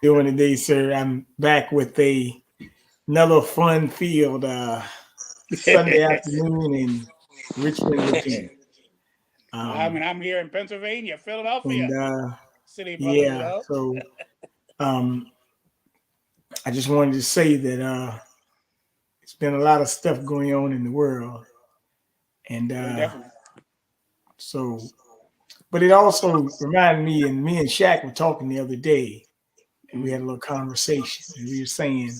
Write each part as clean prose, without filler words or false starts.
doing today, sir? I'm back with another fun-filled Sunday afternoon in Richmond, Virginia. I'm here in Pennsylvania, Philadelphia, And city of brothers yeah, love. so um, I just wanted to say that it's been a lot of stuff going on in the world, and Definitely. so, but it also reminded me, and me and Shaq were talking the other day, and we had a little conversation, and we were saying,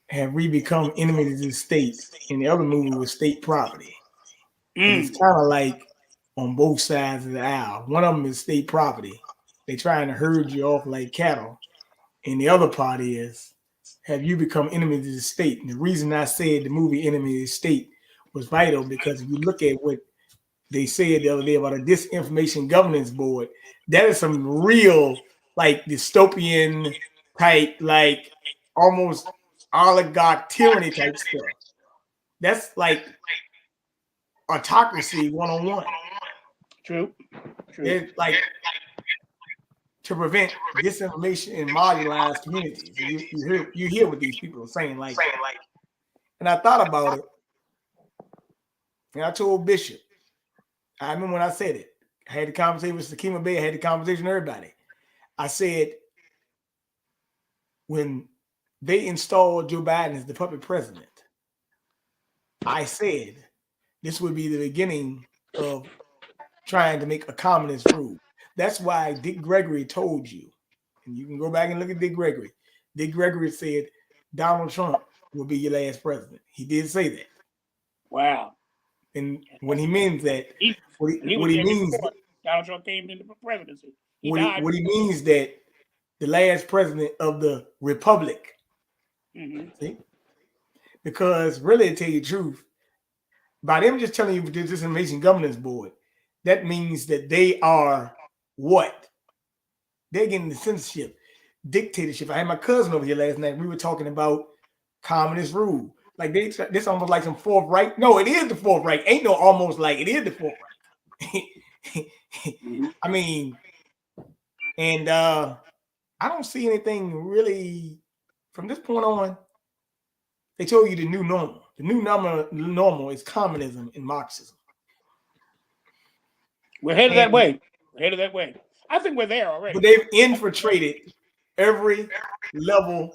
have we become enemies of the state? And the other movie was state property. And it's kind of like on both sides of the aisle. One of them is state property. They're trying to herd you off like cattle. And the other part is, have you become enemies of the state? And the reason I said the movie Enemy of the State was vital because if you look at what they said the other day about a disinformation governance board, that is some real like dystopian type, like almost oligarch tyranny type stuff. That's like autocracy 101. True. It's like to prevent disinformation in marginalized communities. You hear what these people are saying, like, and I thought about it, and I told Bishop. I remember when I said it. I had the conversation with Sakima Bay. I had the conversation with everybody. I said, when they installed Joe Biden as the puppet president, I said this would be the beginning of trying to make a communist rule. That's why Dick Gregory told you, and you can go back and look at Dick Gregory. Dick Gregory said Donald Trump will be your last president. He did say that. Wow. And when he means that, what he means, Donald Trump came into the presidency. What he means that the last president of the republic. Mm-hmm. See? Because really, to tell you the truth, by them just telling you this disinformation governance board, that means that they are what? They're getting the censorship, dictatorship. I had my cousin over here last night. We were talking about communist rule. Like this almost like some fourth right. No, it is the fourth right. Ain't no almost like it is the fourth right. I mean, and I don't see anything really from this point on. They told you the new normal. The new normal is communism and Marxism. We're headed that way. I think we're there already. But they've infiltrated every level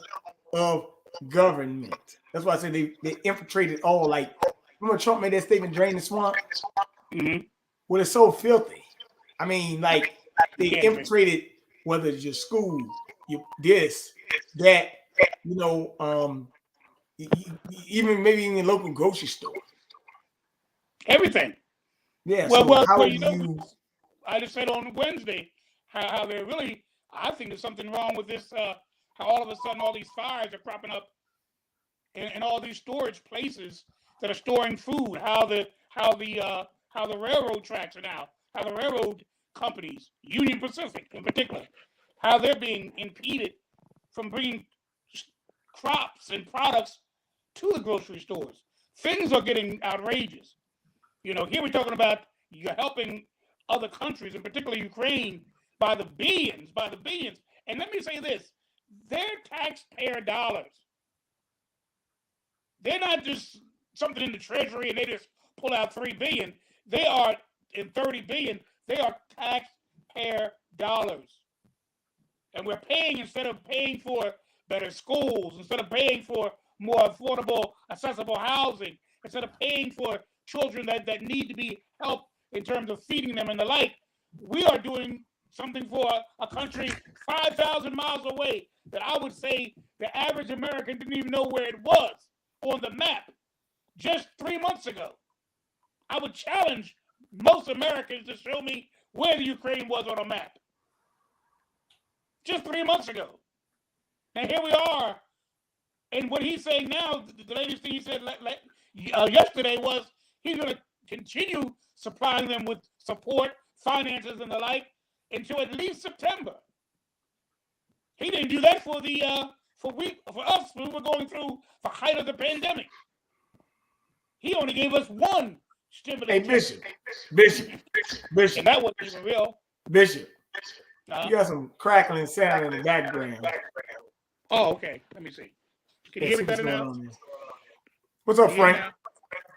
of government. That's why I said they infiltrated all. Like, remember Trump made that statement, drain the swamp? Mm-hmm. Well, it's so filthy. I mean, like, they infiltrated whether it's your school, this, that, even maybe in your local grocery store. Everything. Yeah. Well, I just said on Wednesday how they're really, I think there's something wrong with this, how all of a sudden all these fires are cropping up in all these storage places that are storing food, how the railroad tracks are now, how the railroad companies, Union Pacific in particular, how they're being impeded from bringing crops and products to the grocery stores. Things are getting outrageous. Here we're talking about you're helping other countries, in particular Ukraine, by the billions. And let me say this, they're taxpayer dollars. They're not just something in the treasury and they just pull out $3 billion. They are in $30 billion. They are taxpayer dollars. And we're paying instead of paying for better schools, instead of paying for more affordable, accessible housing, instead of paying for children that need to be helped in terms of feeding them and the like. We are doing something for a country 5,000 miles away that I would say the average American didn't even know where it was on the map just 3 months ago. I would challenge most Americans to show me where the Ukraine was on a map just 3 months ago. And here we are. And what he's saying now, the latest thing he said yesterday was he's going to continue supplying them with support, finances, and the like until at least September. He didn't do that for us when we were going through the height of the pandemic. He only gave us one stimulus. Hey, Bishop. And that wasn't even real. Bishop. You got some crackling sound in the background. Oh, okay. Let me see. Can you hear me better now? What's up, Frank?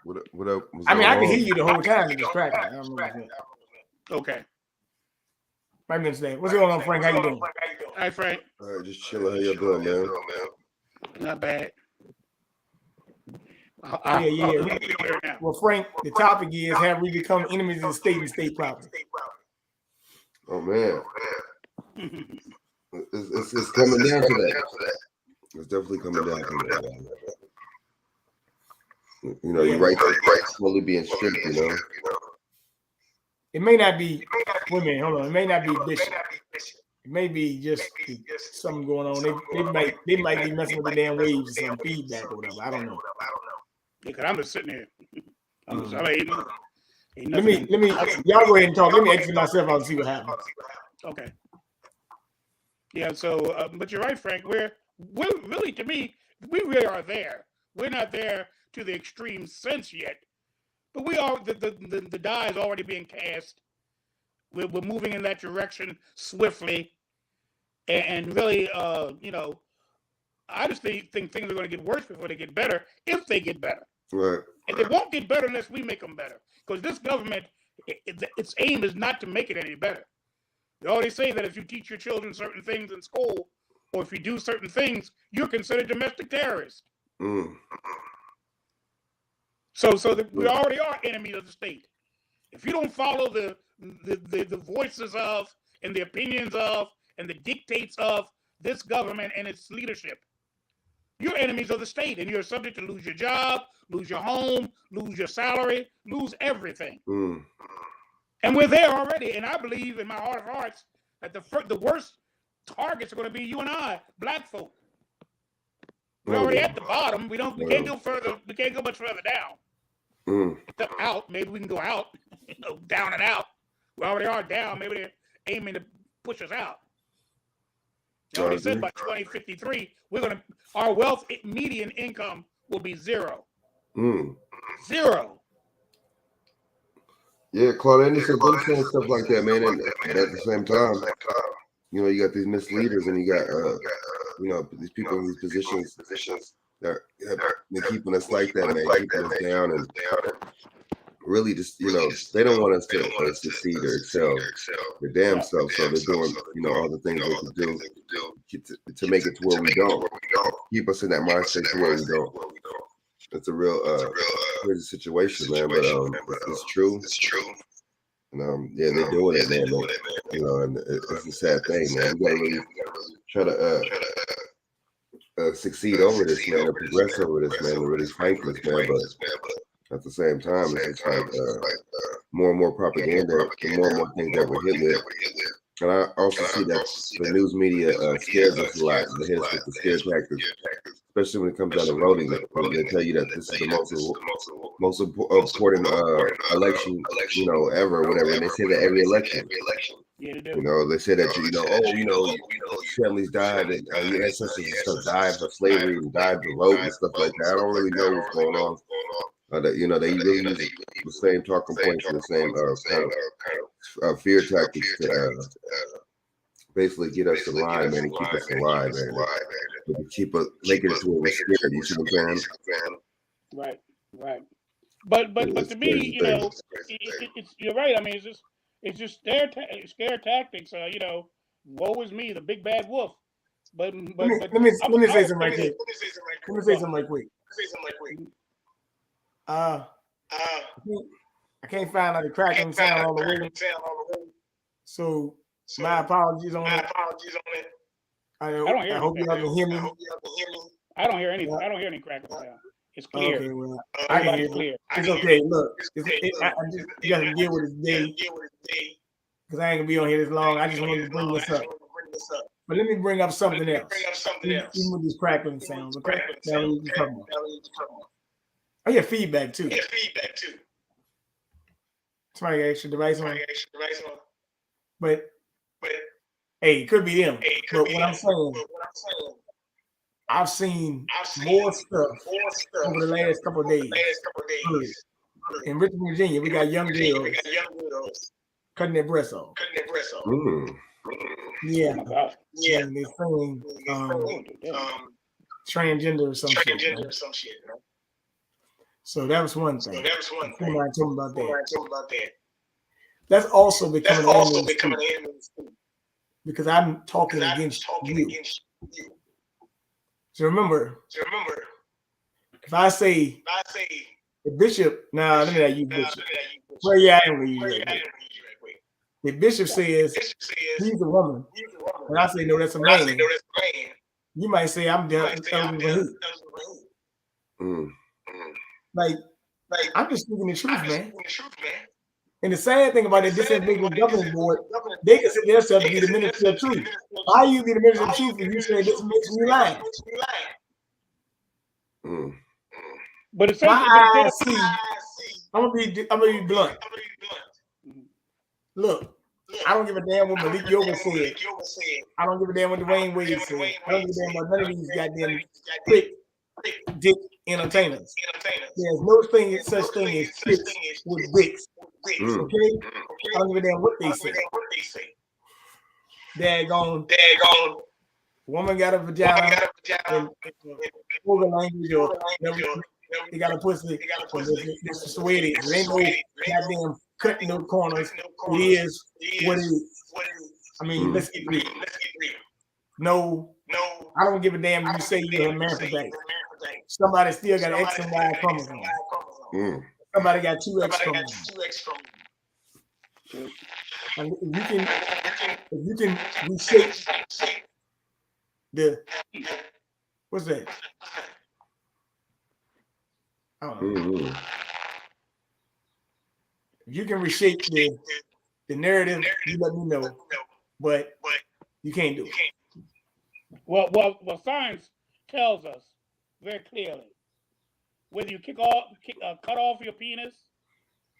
What up? I mean, I can hear you the whole time. It's just crackling. I don't know okay. Right minutes there. What's going on, Frank? How you doing? Hi, Frank. All right, just chilling. How y'all doing, man? Not bad. Yeah. Well, Frank, the topic is: have we become enemies of the state and state property? Oh man, it's coming down to that. It's definitely coming down to that. You know, you're right. Slowly being stripped. You know. It may not be. Wait a minute, hold on. It may not be Bishop. It may be just something going on. They might be messing with the damn waves and some feedback or whatever. I don't know. Yeah, cause I'm just sitting here. Let me. Y'all go ahead and talk. Let me exit myself out and see what happens. Okay. Yeah. So, but you're right, Frank. We're really, to me, we really are there. We're not there to the extreme sense yet, but we are. The die is already being cast. We're moving in that direction swiftly, and really, you know, I just think things are going to get worse before they get better, if they get better. Right. And they won't get better unless we make them better. Because this government, its aim is not to make it any better. They already say that if you teach your children certain things in school, or if you do certain things, you're considered domestic terrorist. So we already are enemies of the state. If you don't follow the voices of, and the opinions of, and the dictates of this government and its leadership, you're enemies of the state, and you're subject to lose your job, lose your home, lose your salary, lose everything. And we're there already. And I believe in my heart of hearts that the worst targets are going to be you and I, black folk. We're already at the bottom. We can't go further. We can't go much further down. Except out. Maybe we can go out. You know, down and out. We already are down. Maybe they're aiming to push us out. They already said by 2053, our wealth median income will be zero. Zero. Yeah, Claude Anderson, them saying stuff like that, man. And at the same time, you know, you got these misleaders, and you got, you know, these people in these positions that have been keeping us like that, man, keeping us down, and really just, you know, they don't want us to succeed or excel their damn self. So they're doing, you know, all the things they can do to make it to where we don't. Keep us in that mindset to where we don't. It's a real crazy situation, man. But it's true. And yeah, they're doing it, man. You know, and it's a sad thing, man. We gotta really try to succeed over this, man, or progress over this, man, and really fight this, man. But at the same time, it's like more and more propaganda, and more things that we're hit with. And I also see that the news media scares us a lot. They hit us with the scare tactics, especially when it comes down to voting. They tell you that this is the most important election, you know, ever, whatever. And they say that every election. You know, they say that, you know, families died, and your ancestors and stuff died for slavery and died to vote and stuff like that. I don't really know what's going on. You know, they really use the same talking points and the same kind of fear tactics to basically get us in line, man, and keep us alive, man. To keep us making it to where we're scared. You see what I'm saying? Right. But to me, you know, it's you're right. I mean, it's just scare tactics. You know, woe is me, the big bad wolf. But let me say something right quick. Let me say something right quick. I can't find the cracking sound on the way. So my apologies on it. I hope y'all can hear me. I don't hear anything. I don't hear any cracking sound. It's clear. Okay, well, I can hear clear. It's okay. Look, you got to deal with this day because I ain't gonna be on here this long. I just wanted to bring this up. But let me bring up something else. Even with these crackling sounds, okay? Oh yeah, feedback too. Somebody got extra device on. But hey, it could be them. But what I'm saying, I've seen more stuff over the last couple of days. In Richmond, Virginia, we got young girls cutting their breasts off. Yeah. Oh my God. Yeah. They're saying transgender or some shit. Right? So that was one thing. Somebody told me about that. That's also becoming an enemy because I'm talking against you. So remember, if I say the bishop, let me not use bishop. Well, yeah, I am going to use that. The bishop says he's a woman, and I say no, that's a man. You might say I'm telling you like I'm just speaking the truth, man. And the sad thing about it, this individual governing board, they consider themselves to be the ministry of truth. How you be the ministry of truth if you say this makes me lying? But it's my eyes see. I'm gonna be blunt. Look, I don't give a damn what Malik Yoga said. I don't give a damn what Dwayne Wade said. I don't give a damn about none of these goddamn quick dick entertainers. There's no such thing as chicks with dicks. Okay? I don't give a damn what they say. Daggone. Woman got a vagina and over language or they got a pussy. This is the way it is. There ain't no goddamn cutting no corners. It is what it is. I mean, let's get real. No, I don't give a damn if you say you're a hermaphrodite. Somebody still got an X and Y chromosome. Somebody got 2 X chromosomes. And if you can reshape the what's that? I don't know. If you can reshape the narrative, you let me know. But you can't do it. Well, science tells us very clearly whether you cut off your penis,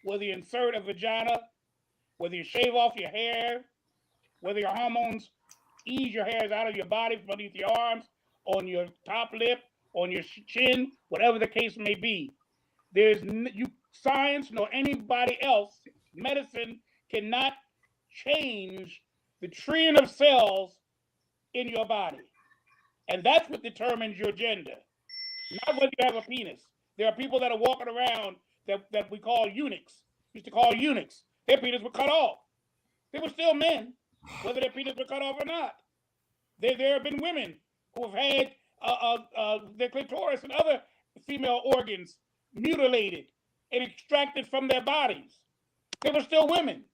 whether you insert a vagina, whether you shave off your hair, whether your hormones ease your hairs out of your body from underneath your arms, on your top lip, on your chin, whatever the case may be. There's science nor anybody else, medicine cannot change the trillion of cells in your body. And that's what determines your gender. Not whether you have a penis. There are people that are walking around that we call eunuchs. Used to call eunuchs. Their penis were cut off. They were still men, whether their penis were cut off or not. There have been women who have had their clitoris and other female organs mutilated and extracted from their bodies. They were still women.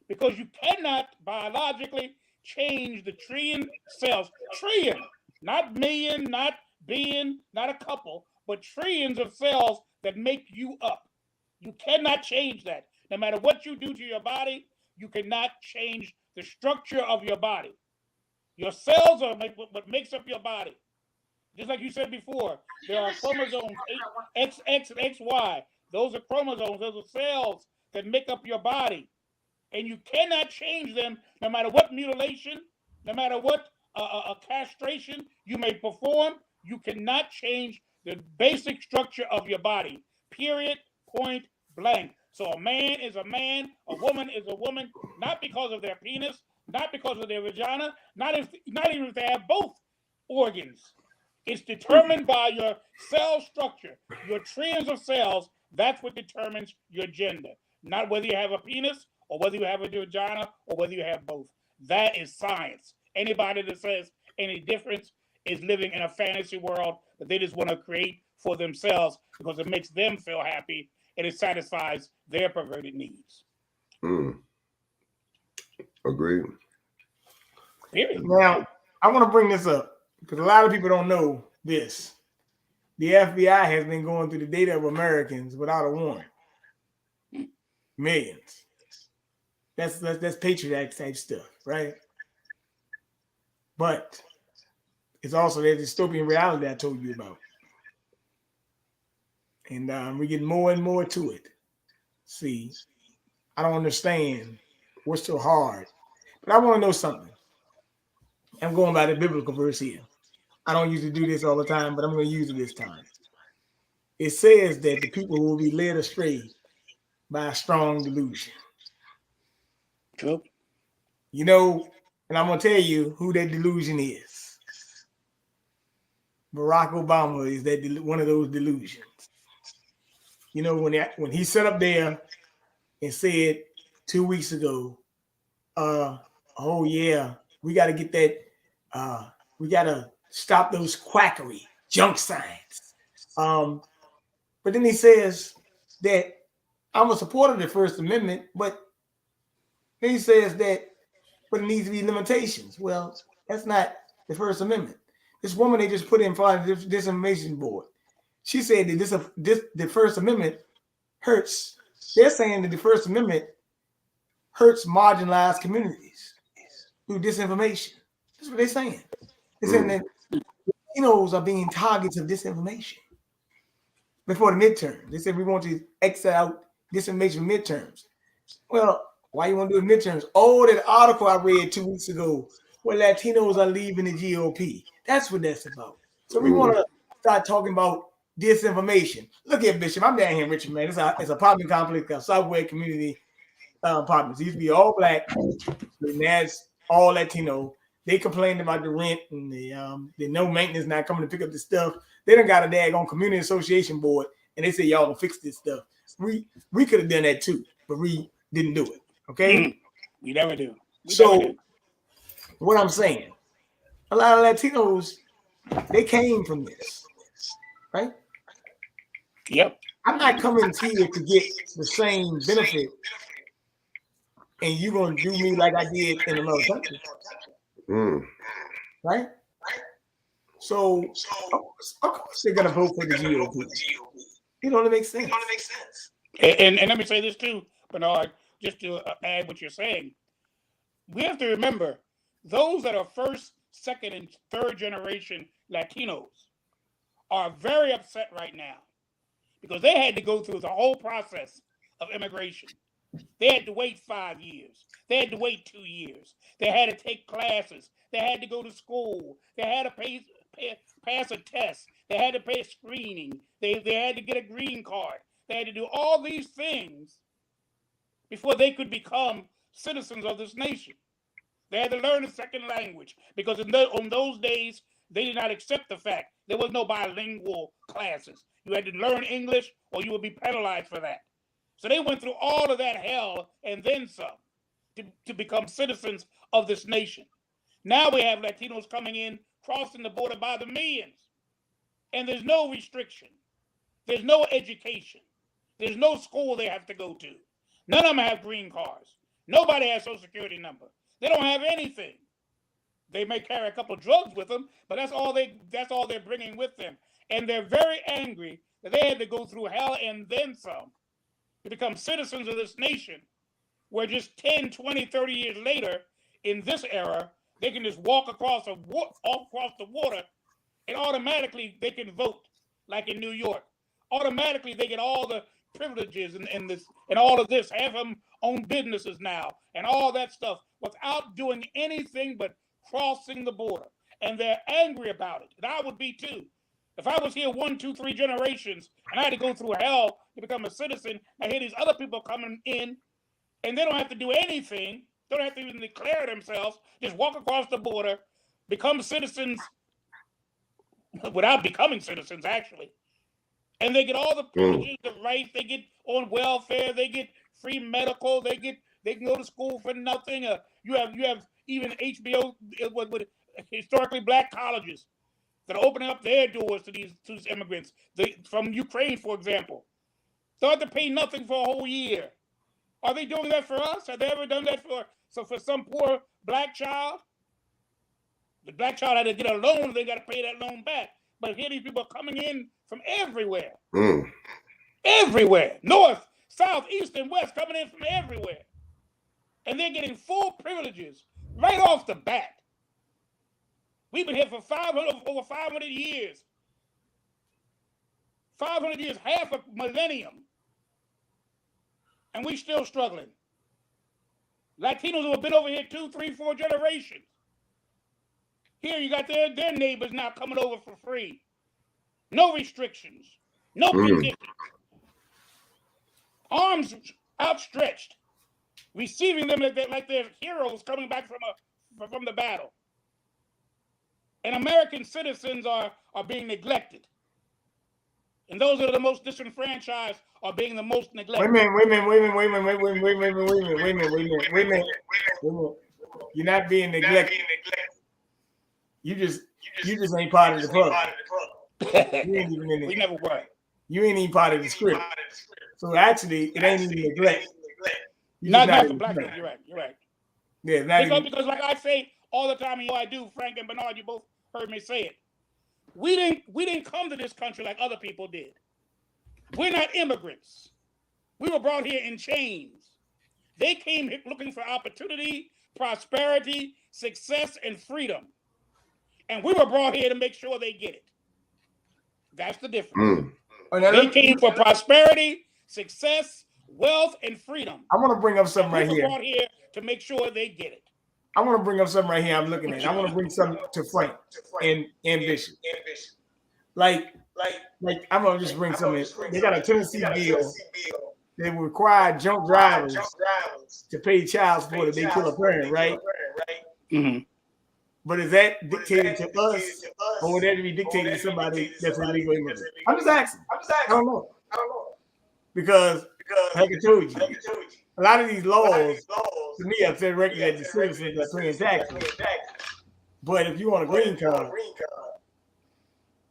Because you cannot biologically change the trillion cells. Trillion, not million, not billion, not a couple, but trillions of cells that make you up. You cannot change that. No matter what you do to your body, you cannot change the structure of your body. Your cells are what makes up your body. Just like you said before, there are chromosomes XX and XY. Those are chromosomes. Those are cells that make up your body. And you cannot change them no matter what mutilation, no matter what castration you may perform. You cannot change the basic structure of your body. Period. Point blank. So a man is a man, a woman is a woman, not because of their penis, not because of their vagina, not even if they have both organs. It's determined by your cell structure, your trillions of cells. That's what determines your gender, not whether you have a penis or whether you have a vagina or whether you have both. That is science. Anybody that says any difference is living in a fantasy world that they just want to create for themselves because it makes them feel happy and it satisfies their perverted needs. Agreed. Period. Now, I want to bring this up because a lot of people don't know this. The FBI has been going through the data of Americans without a warrant. Millions. That's Patriot Act type stuff, right? But it's also that dystopian reality I told you about. And we're getting more and more to it. See, I don't understand what's so hard. But I want to know something. I'm going by the biblical verse here. I don't usually do this all the time, but I'm going to use it this time. It says that the people will be led astray by a strong delusion. True. You know, And I'm gonna tell you who that delusion is. Barack Obama is that one of those delusions. You know, when he sat up there and said 2 weeks ago, oh yeah, we got to get that. We got to stop those quackery junk science. But then he says that I'm a supporter of the First Amendment, but then he says that, but it needs to be limitations. Well, that's not the First Amendment. This woman they just put in front of this disinformation board. She said that the First Amendment hurts. They're saying that the First Amendment hurts marginalized communities through disinformation. That's what they're saying. They're saying that Latinos are being targets of disinformation before the midterms. They said we want to exit out disinformation midterms. Well, why you want to do the midterms? Oh, that article I read 2 weeks ago where Latinos are leaving the GOP. That's what that's about. So we want to start talking about disinformation. Look at Bishop. I'm down here in Richmond, man. It's an apartment complex called Southwest Community Apartments. It used to be all black. And that's all Latino. They complained about the rent and the no maintenance not coming to pick up the stuff. They done got a daggone community association board, and they said y'all gonna fix this stuff. We could have done that too, but we didn't do it. Okay, we never do. What I'm saying, a lot of Latinos, they came from this, right? Yep. I'm not coming here to get the same benefit, and you're gonna do me like I did in another country. Right? So, of course they're going to vote for the GOP. You know, it makes sense. And let me say this too, Bernard, just to add what you're saying. We have to remember, those that are first, second, and third generation Latinos are very upset right now because they had to go through the whole process of immigration. They had to wait 5 years. They had to wait 2 years. They had to take classes. They had to go to school. They had to pass a test. They had to pay a screening. They had to get a green card. They had to do all these things before they could become citizens of this nation. They had to learn a second language because on those days, they did not accept the fact there was no bilingual classes. You had to learn English or you would be penalized for that. So they went through all of that hell and then some to become citizens of this nation. Now we have Latinos coming in, crossing the border by the millions. And there's no restriction. There's no education. There's no school they have to go to. None of them have green cards. Nobody has a social security number. They don't have anything. They may carry a couple of drugs with them, but that's all they're bringing with them. And they're very angry that they had to go through hell and then some to become citizens of this nation, where just 10, 20, 30 years later, in this era, they can just walk across the water and automatically they can vote, like in New York. Automatically they get all the privileges and all of this, have them own businesses now and all that stuff without doing anything but crossing the border. And they're angry about it. And I would be too. If I was here 1, 2, 3 generations and I had to go through hell to become a citizen, I hear these other people coming in and they don't have to do anything. They don't have to even declare themselves. Just walk across the border, become citizens without becoming citizens, actually. And they get all the privileges, the rights. They get on welfare. They get free medical. They can go to school for nothing. You have even HBO with historically black colleges that are opening up their doors to these immigrants. From Ukraine, for example. They don't have to pay nothing for a whole year. Are they doing that for us? Have they ever done that for some poor black child? The black child had to get a loan, they got to pay that loan back. But here these people are coming in from everywhere. Everywhere. North, south, east, and west, coming in from everywhere. And they're getting full privileges right off the bat. We've been here for over 500 years. 500 years, half a millennium. And we still struggling. Latinos who have been over here 2, 3, 4 generations. Here you got their neighbors now coming over for free. No restrictions. No conditions. Arms outstretched. Receiving them like they're heroes coming back from a from the battle. And American citizens are being neglected. And those that are the most disenfranchised are being the most neglected. Wait a minute. You're not being neglected. You just ain't part of the club. You ain't even in it. We never were. You ain't even part of the script. So actually, it ain't even neglect. Not for black people. You're right. Yeah, because like I say all the time, and I do, Frank and Bernard, you both heard me say it. We didn't come to this country like other people did. We're not immigrants. We were brought here in chains. They came here looking for opportunity, prosperity, success, and freedom. And we were brought here to make sure they get it. That's the difference. They came for prosperity, success, wealth, and freedom. I want to bring up something right here. We were brought here to make sure they get it. I want to bring up something right here I'm looking at. I want to bring something to Frank and Bishop. Like I'm going to just bring something. They got a Tennessee bill. They require drunk drivers to pay child support if they kill a parent, right? Mm-hmm. But is that dictated to us, or would that be dictated to somebody that's an illegal immigrant? I'm just asking. I don't know. Because like I told you, a lot of these laws, to me, I've said regularly that the citizens are paying taxes. But if you want a green card,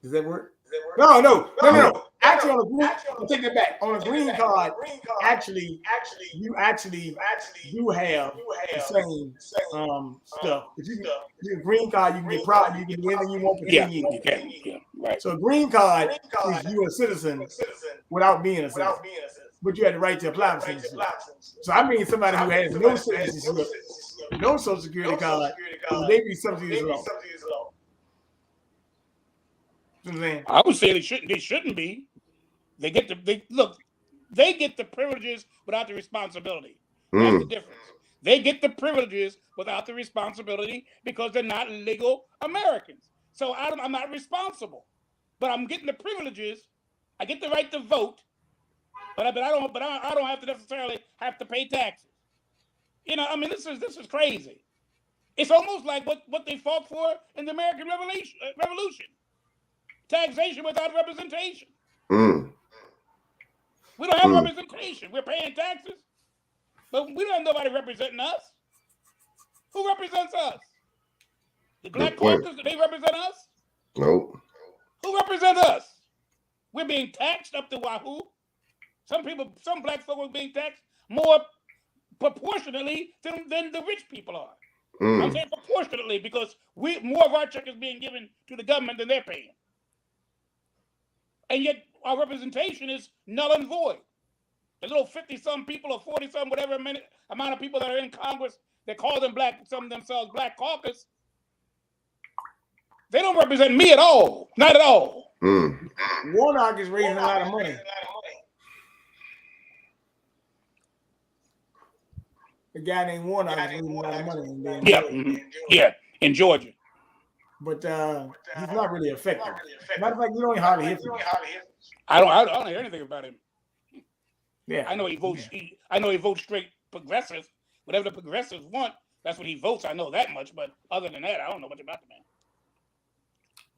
does that work? No. Actually, on a green, I'll take that back. On a green card, actually, you do have the same stuff. If you get a green card, you can get proud. You can do anything you want for 10 years. You can. Yeah, right. So a green card is you a citizen without being a citizen. But you had the right to apply for citizenship. So I mean somebody who has no citizenship, no social security card, they be subject to this law. I would say they shouldn't be. They get the privileges without the responsibility. That's the difference. They get the privileges without the responsibility because they're not legal Americans. So I'm not responsible, but I'm getting the privileges. I get the right to vote, but I don't have to necessarily have to pay taxes. You know, I mean, this is crazy. It's almost like what they fought for in the American Revolution. Taxation without representation. We don't have representation. We're paying taxes, but we don't have nobody representing us. Who represents us? The Black Caucus, do they represent us? Nope. Who represents us? We're being taxed up to wahoo. Some black folk are being taxed more proportionately than the rich people are. I'm saying proportionately because more of our check is being given to the government than they're paying. And yet our representation is null and void. The little 50-some people or 40-some, whatever amount of people that are in Congress that call them black, some of themselves Black Caucus, they don't represent me at all. Not at all. Warnock is raising a lot of money. The guy named Warnock is raising a lot of money. Yeah, in Georgia. But he's not really effective. Matter of fact, you don't hardly hear from him. I don't hear anything about him. Yeah, I know he votes. I know he votes straight progressive. Whatever the progressives want, that's what he votes. I know that much. But other than that, I don't know much about the man.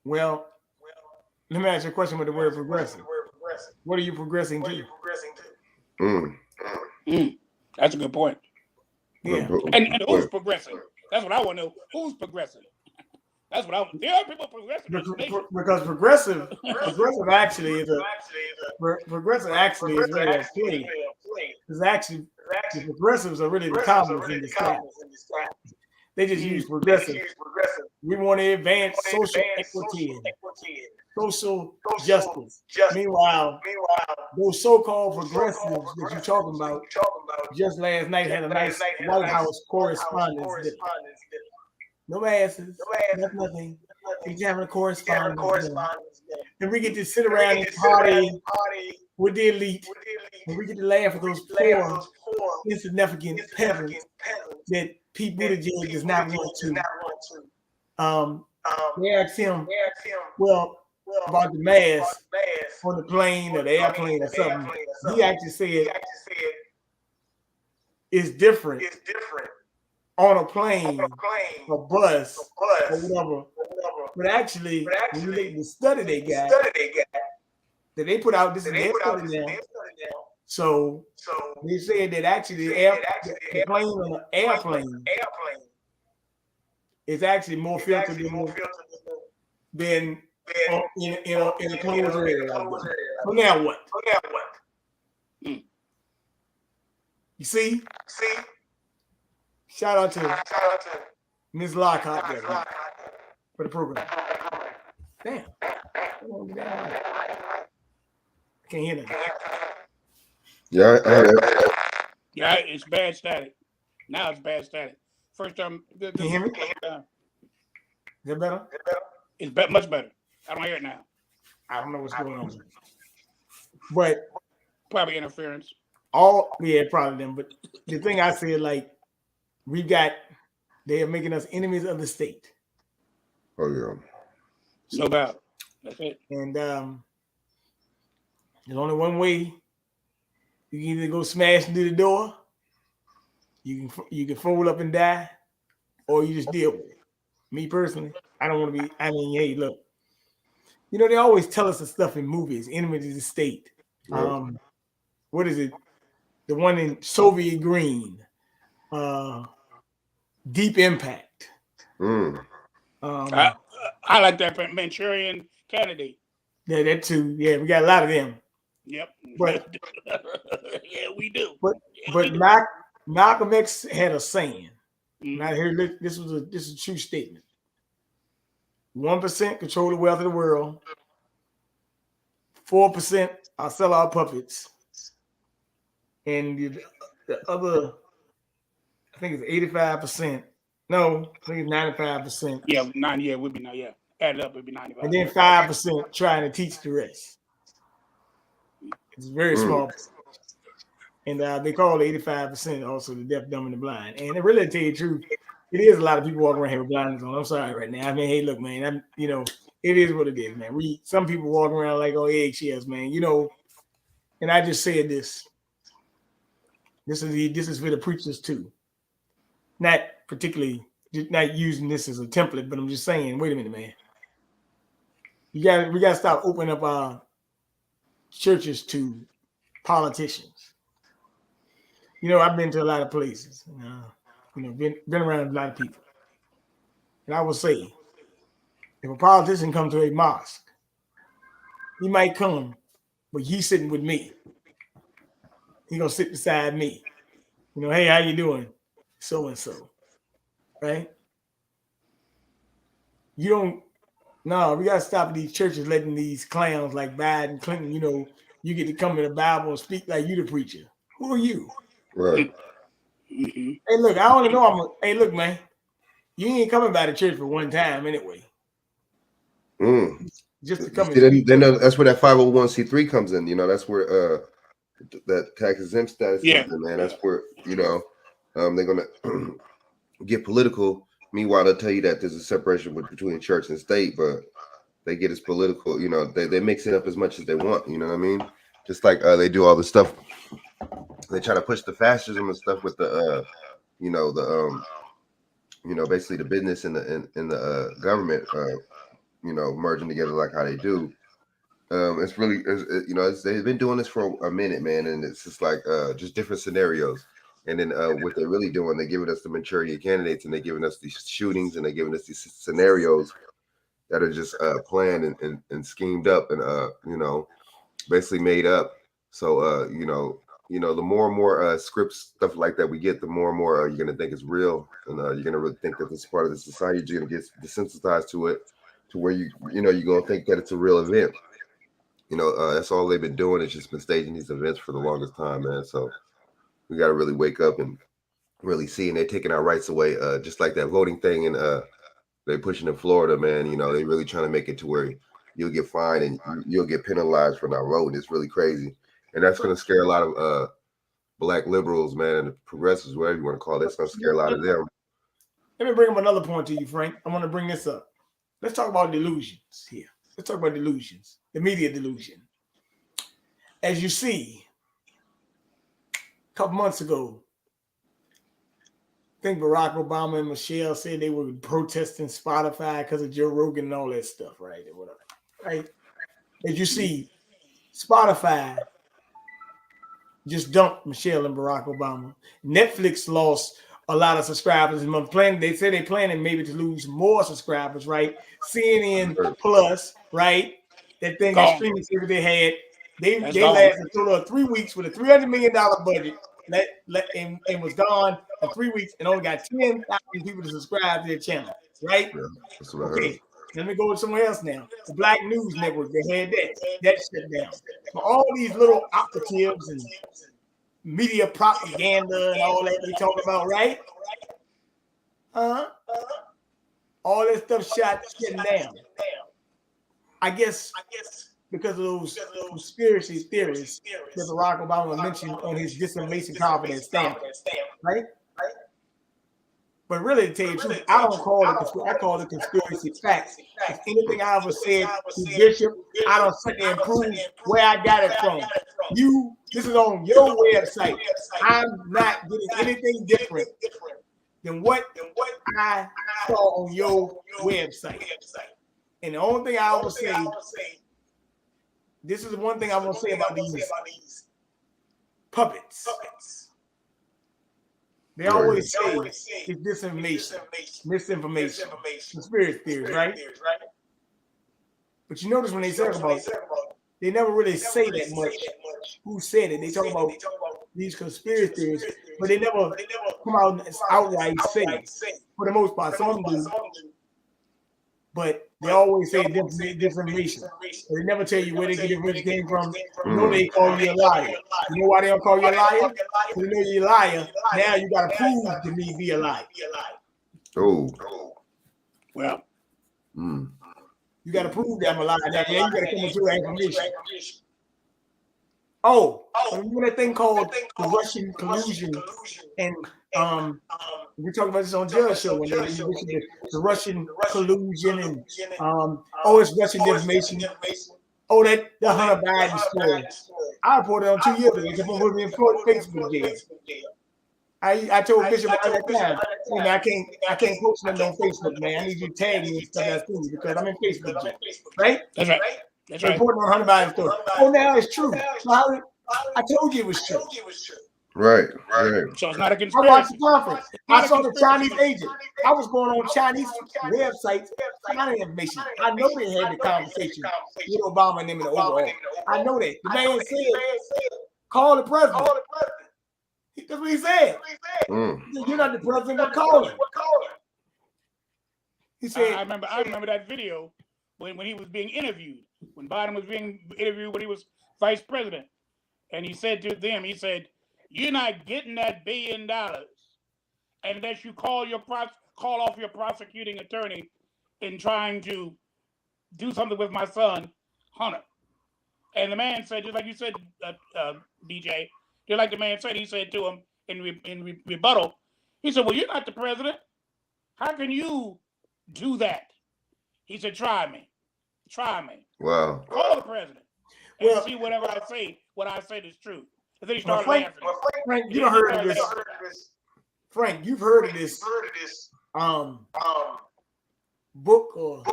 Well, let me ask you a question with the word progressive. What are you progressing to? That's a good point. Yeah, and who's progressing? That's what I want to know. Who's progressing? That's what I want. There are people progressive. Because progressive actually is really a play. Because actually, the progressives are really the communists in disguise. They just use progressive. We want to advance social equity, social justice. Meanwhile, those so-called progressives that you're talking about just last night had a nice White House correspondence dinner. No asses, nothing. They just having a correspondence. And we get to sit around and party with the elite. And we get to laugh at those poor, insignificant peasants that Pete Buttigieg does not want to. They asked him, well, about the mask on the plane or the airplane or something. He actually said it's different on a plane, a bus, or whatever. But actually, when you look at the study they got, that they put out, this is their study now. So they said that actually the plane on an airplane is actually more filtered than in a closed area like that. So now what? You see? Shout out to Ms. Lockhart there for the program. Damn. I can't hear nothing. Yeah, Yeah, it's bad static. Now it's bad static. First time. Can you hear me? Is that better? It's much better. I don't hear it now. I don't know what's going on. But probably interference. Probably them. But the thing I said, like, they are making us enemies of the state. Oh yeah. No doubt. That's it. And there's only one way. You can either go smash into the door, you can fold up and die, or you just deal with it. Me personally, I don't want to be. I mean, hey, look, they always tell us the stuff in movies, enemies of the state. Yep. What is it? The one in Soviet Green, Deep Impact. I like that Manchurian Candidate. Yeah, that too. Yeah, we got a lot of them. Yep. But yeah, we do. But Malcolm X had a saying. And I heard this is a true statement. 1% control the wealth of the world. 4% are sellout puppets. And the other, I think it's 85%. No, I think it's 95%. Yeah, 90. Yeah, would be now. Yeah, add it up, it'd be 95. And then 5% trying to teach the rest. It's a very small percentage. And they call 85% also the deaf, dumb, and the blind. And it really, to tell you the truth, it is a lot of people walking around here with blindness on. I'm sorry right now. I mean, hey, look, man, it is what it is, man. Some people walking around like, oh, eggshells, man. And I just said this. This is for the preachers too. Not particularly, not using this as a template, but I'm just saying, wait a minute, man. We got to stop opening up our churches to politicians. I've been to a lot of places. Been around a lot of people. And I will say, if a politician comes to a mosque, he might come, but he's sitting with me. He's going to sit beside me. Hey, how you doing? So-and-so. Right? We got to stop these churches letting these clowns like Biden, Clinton, you get to come to the Bible and speak like you the preacher. Who are you? Right. Mm-hmm. Hey, look, I only know hey, look, man, you ain't coming by the church for one time anyway. Just to come then that's where that 501c3 comes in. That's where that tax exempt status comes in, man. That's where, they're gonna get political. Meanwhile, they'll tell you that there's a separation between church and state, but they get as political, they mix it up as much as they want, you know what I mean? Just like they do all the stuff. They try to push the fascism and stuff with the basically the business and the government merging together like how they do. It's really they've been doing this for a minute, man, and it's just like just different scenarios. And then what they're really doing, they're giving us the Manchurian candidates, and they're giving us these shootings, and they're giving us these scenarios that are just planned and schemed up and basically made up. So the more and more scripts, stuff like that we get, the more and more you're gonna think it's real, and you're gonna really think that this is part of the society. You're gonna get desensitized to it, to where you're gonna think that it's a real event. That's all they've been doing. It's just been staging these events for the longest time, man. So we got to really wake up and really see. And they're taking our rights away, just like that voting thing. And they're pushing in Florida, man. They're really trying to make it to where you'll get fined and you'll get penalized for not voting. It's really crazy. And that's going to scare a lot of black liberals, man, and progressives, whatever you want to call it. That's going to scare a lot of them. Let me bring up another point to you, Frank. I want to bring this up. Let's talk about delusions here. Let's talk about delusions, the media delusion. As you see, a couple months ago, think Barack Obama and Michelle said they were protesting Spotify because of Joe Rogan and all that stuff, right? Or whatever, right? As you see, Spotify just dumped Michelle and Barack Obama. Netflix lost a lot of subscribers. And they say they're planning maybe to lose more subscribers, right? CNN Plus, right? That thing, that streaming service they had, they lasted a total of 3 weeks with a $300 million budget. And was gone in 3 weeks and only got 10,000 people to subscribe to their channel, right? Yeah, that's what I Okay, heard. let me go to somewhere else now. The Black News Network, they had that shut down. So all these little operatives and media propaganda and all that they talk about, right? All that stuff shutting down. I guess because of those conspiracy theories that Barack Obama mentioned on his disinformation conference stamp, right? But really, to tell you the truth, I don't call it conspiracy. I call it conspiracy facts. If anything I ever said to Bishop, I don't sit there and prove where I got it from. This is on your website. I'm not getting anything different than what I saw on your website. And the only thing I will say, this is one thing I want to say about these puppets. They always say it's disinformation, misinformation, conspiracy theories, right? But you notice when they talk about it, they never really say that much. Who said it? They talk about these conspiracy theories, but they never come out and outright say it. For the most part, some of them do. But they always say disinformation. They never tell you where they get the information came from. You know they call you a liar. You know why they don't call you a liar? Because they know you're a liar. Now you got to prove to me be a liar. Oh. Well. You got to prove that I'm a liar. Now, you got to come into that information. Oh, remember that thing called the Russian collusion? And we talked about this on Judge Show when they mentioned the Russian collusion and it's Russian disinformation. Oh, that Hunter Biden story. I reported on 2 years ago. It's supposed to be in Facebook jail. I told Bishop at that time, I can't post nothing on Facebook, man. I need you to tag me and stuff that's cool because I'm in Facebook jail. Right? That's right. That's right. Reporting on Hunter Biden's story. Oh, now it's true. I told you it was true. Right. So it's not a I conspiracy. watched the conference. I saw the Chinese agent. I was going on Chinese websites, finding information. I know they had the conversation with Obama and them in the overall. I know that. The man said, call the president. That's what he said. You're not the president, but call him. He said, I remember that video when he was being interviewed, when Biden was being interviewed when he was vice president. And he said to them, you're not getting that $1 billion unless you call off your prosecuting attorney in trying to do something with my son, Hunter. And the man said, just like you said, BJ, just like the man said, he said to him in rebuttal, he said, well, you're not the president. How can you do that? He said, try me. Wow. Call the president and see whatever I say, what I said is true. And then he started laughing. Frank, you heard of this. Frank, you've heard of this book or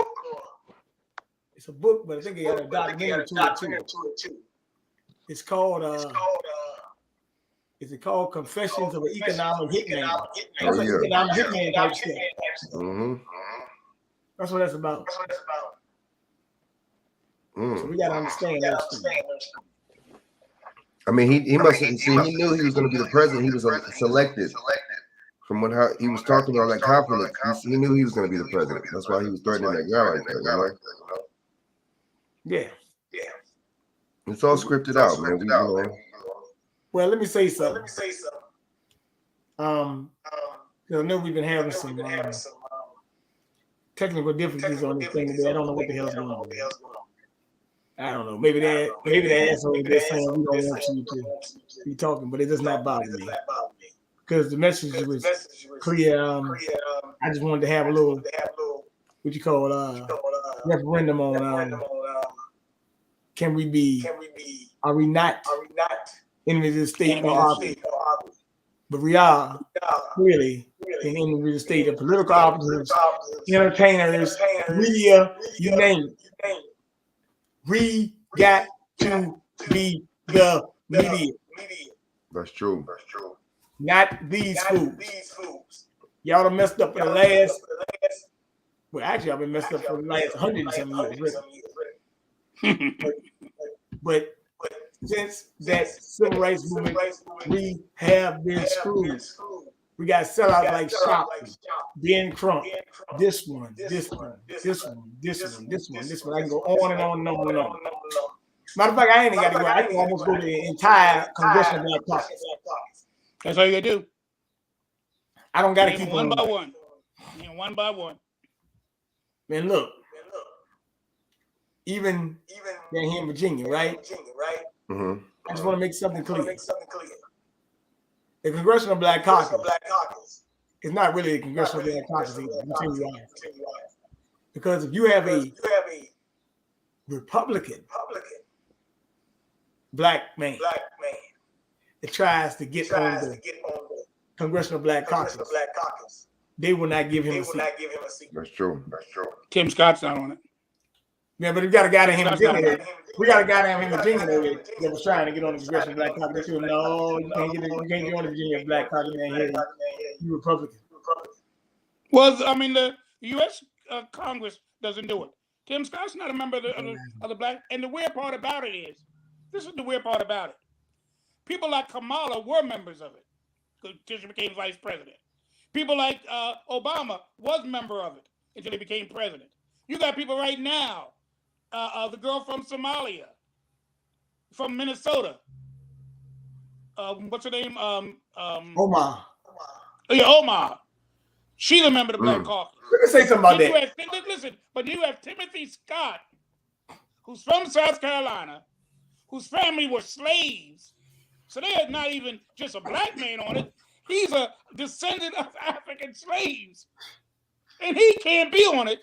it's a book, but I think it got a documentary to it too. It's called is it called Confessions of an Economic Hitman? That's an economic hitman type stuff. That's what that's about. So we gotta understand that. I mean, he must have seen. He knew he was going to be the president. He was selected from how he was talking about that confidence. He knew he was going to be the president. That's why he was threatening that guy like that. Yeah. It's all scripted out, man. Well, let me say something. I know we've been having some technical difficulties on this thing today. I don't know what the hell's going on. I don't know. Maybe the asshole is saying we don't want you to be talking, but it does not bother me because the message was clear. I just wanted to have a little, what you call referendum on are we not enemies of the state or are we? But we are clearly in any real estate, the political operatives, entertainers, media, you name it. We got to be the media. That's true. Not these fools. Y'all done messed up for the last. Well, actually, I've been messed up for the last 100 and some years. But since that civil rights movement, we have been screwed. We got sellouts like Shopping, Ben Crump, this one. I can go on and on and on and on. Matter of fact, I ain't got to go. I can almost go to the entire congressional Black Caucus. That's all you gotta do. I don't got to keep one on. by one. One by one. Man, look. Even down here in Virginia, right? Mm-hmm. I just want to make something clear. The Congressional Black Caucus is not really a Congressional Black Caucus either. I'll tell you why. Because if you have a Republican black man that tries to get on the Congressional Black Caucus, they will not give him a seat. That's true. Tim Scott's not on it. Yeah, but we got a guy named Virginia. We got a guy named Virginia that was trying to get on the Congressional Black Caucus. They said, no, you can't get on the Virginia Black Caucus, man. Here, you Republican. Well, I mean, the U.S. Congress doesn't do it. Tim Scott's not a member of the Black. And the weird part about it is, this is the weird part about it. People like Kamala were members of it until she became vice president. People like Obama was a member of it until he became president. You got people right now. The girl from Somalia, from Minnesota. What's her name? Omar. Yeah, Omar. She's a member of the Black Caucus. Let me say something about that. Listen, but you have Timothy Scott, who's from South Carolina, whose family were slaves. So there's not even just a black man on it. He's a descendant of African slaves. And he can't be on it.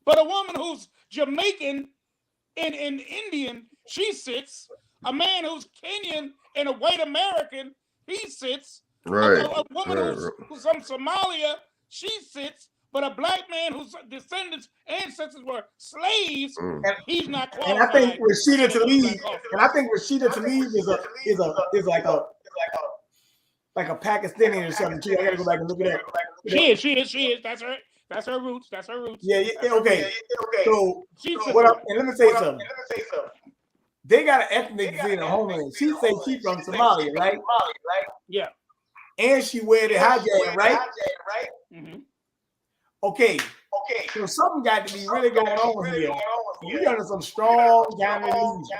But a woman who's Jamaican and Indian, she sits. A man who's Kenyan and a white American, he sits. Right. A woman who's from Somalia, she sits. But a black man whose descendants, ancestors were slaves, he's not qualified. And I think Rashida Tlaib is like a Pakistani or something too. I gotta go back and look at that. She is. That's her roots. Yeah, okay. So and let me say something. They got an ethnic in the homeland. She say she from Somalia, right? Yeah. And she wear the hijab, right? Mm-hmm. Okay. So something got to be really going on here. We under some strong kind of illusion.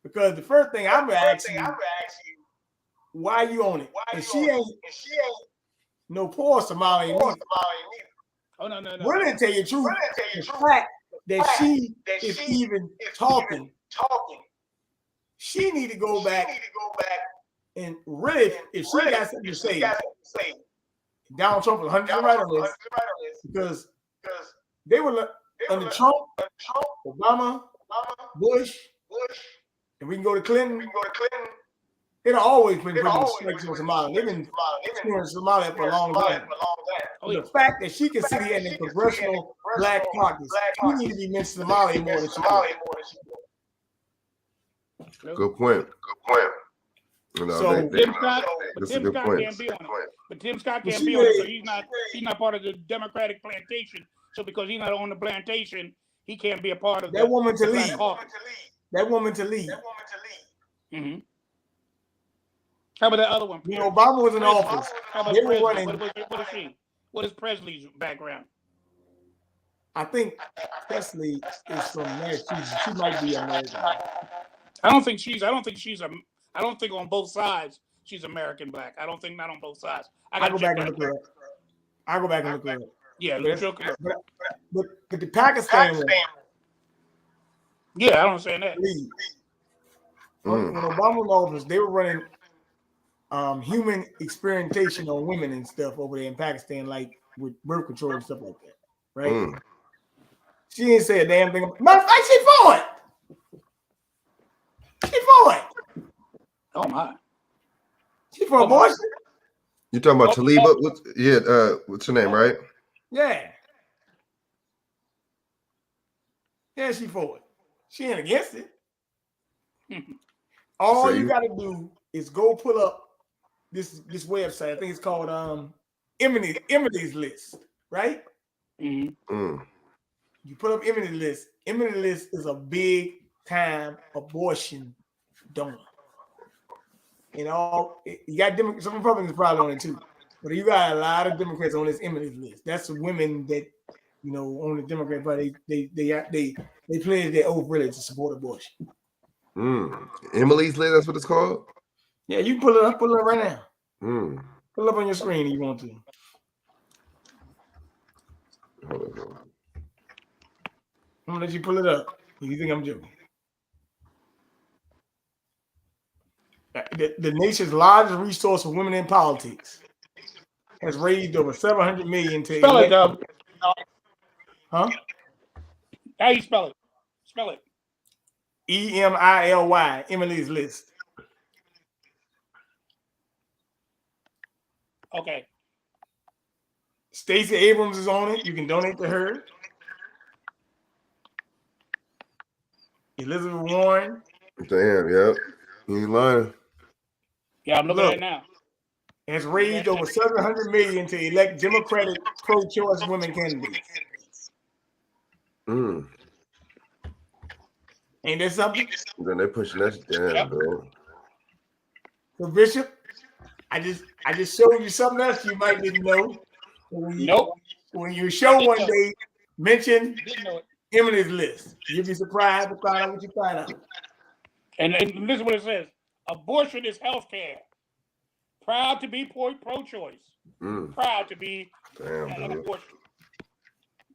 Because the first thing I'm gonna ask you, why you on it? And she ain't no poor Somalian. Oh no. We're gonna tell you the truth. The fact that she is even talking, she need to go back and really, if she got something to say, Donald Trump was 100% right on this, because they were under Trump, Obama, Bush, and we can go to Clinton. They've always been putting strikes on Somalia. They've been screwing Somalia for a long time. The fact that she can sit here in the Congressional Black Caucus, she need to be mentioned Somalia more than she does. Good point. You know, So Tim Scott, that's Tim a good Scott point. can't be on it. But Tim Scott can't be on it, so he's not part of the Democratic plantation. So because he's not on the plantation, he can't be a part of that woman to lead. That woman to lead. Mm-hmm. How about that other one? You know, Obama was in office. They were running. What is she? What is Presley's background? I think Presley is from Massachusetts. She might be American. I don't think on both sides she's American black. I don't think not on both sides. I'll go back and look her up. Yeah, but the Pakistan one. Yeah, I don't understand that. When Obama was in office, they were running human experimentation on women and stuff over there in Pakistan, like with birth control and stuff like that, right? She didn't say a damn thing. Matter of fact, she for it. Oh my. She for abortion. You talking about Taliba? What's her name, right? Yeah. Yeah, she for it. She ain't against it. All you got to do is go pull up this website. I think it's called Emily's List, right? Mm-hmm. You put up Emily's List. Emily's List is a big time abortion donor. You know, you got some Republicans probably on it too, but you got a lot of Democrats on this Emily's List. That's the women that on the Democrat Party. They pledge their oath really to support abortion. Emily's List. That's what it's called. Yeah, you can pull it up right now. Pull it up on your screen if you want to. Hold on. I'm gonna let you pull it up. If you think I'm joking. The nation's largest resource for women in politics has raised over $700 million to spell elect. It, huh? How you spell it? Spell it. EMILY. Emily's List. Okay. Stacey Abrams is on it. You can donate to her. Elizabeth Warren. Damn, yep. You ain't lying. Yeah, I'm looking at it now. Has raised over $700 million to elect Democratic pro-choice women candidates. Ain't that something? Then they're pushing that down, bro. So Bishop, I just showed you something else you might didn't know. When you show one day, mention Emily's List. You'll be surprised to find out what you find out. And this is what it says: abortion is health care. Proud to be pro-choice. Proud to be an abortion.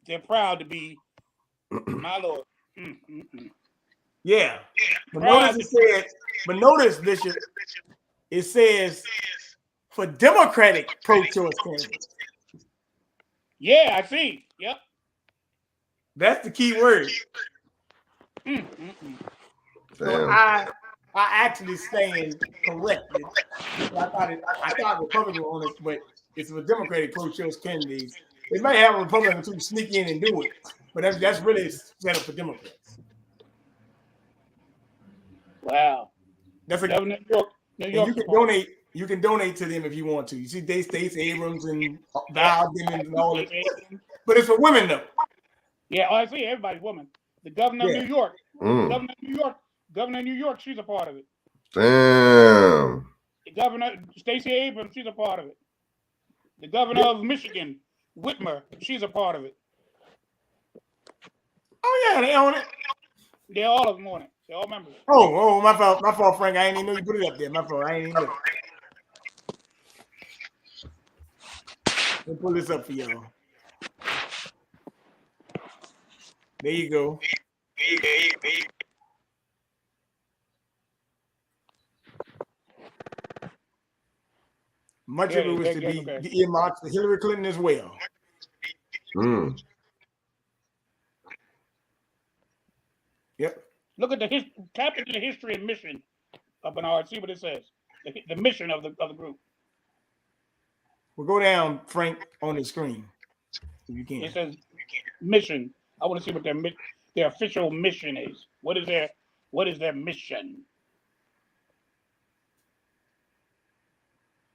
They're proud to be, my Lord. Yeah. But notice, Bishop, it says for Democratic pro-choice candidates. Yeah, I see. Yep. That's the key word. So I actually stand corrected. I thought Republicans were on it, but it's a Democratic pro-choice candidates. They might have a Republican to sneak in and do it, but that's really set up for Democrats. Wow. That's New York. You can donate to them if you want to. You see, Stacey Abrams and Val Demings and all that, but it's for women though. Yeah, I see. Everybody's woman. The governor of New York. Governor of New York. She's a part of it. Damn. The governor, Stacey Abrams, she's a part of it. The governor of Michigan, Whitmer, she's a part of it. Oh yeah, they own it. They're all of them on it. They're all members. Oh, my fault, Frank. I ain't even know you put it up there. My fault. I ain't even look. Let me pull this up for y'all. There you go. Much of it was to be earmarked for Hillary Clinton as well. Yep. Look at tap into the history and mission of Bernard. See what it says. The mission of the group. We'll go down, Frank, on the screen. If you can. It says mission. I want to see what their official mission is. What is their mission?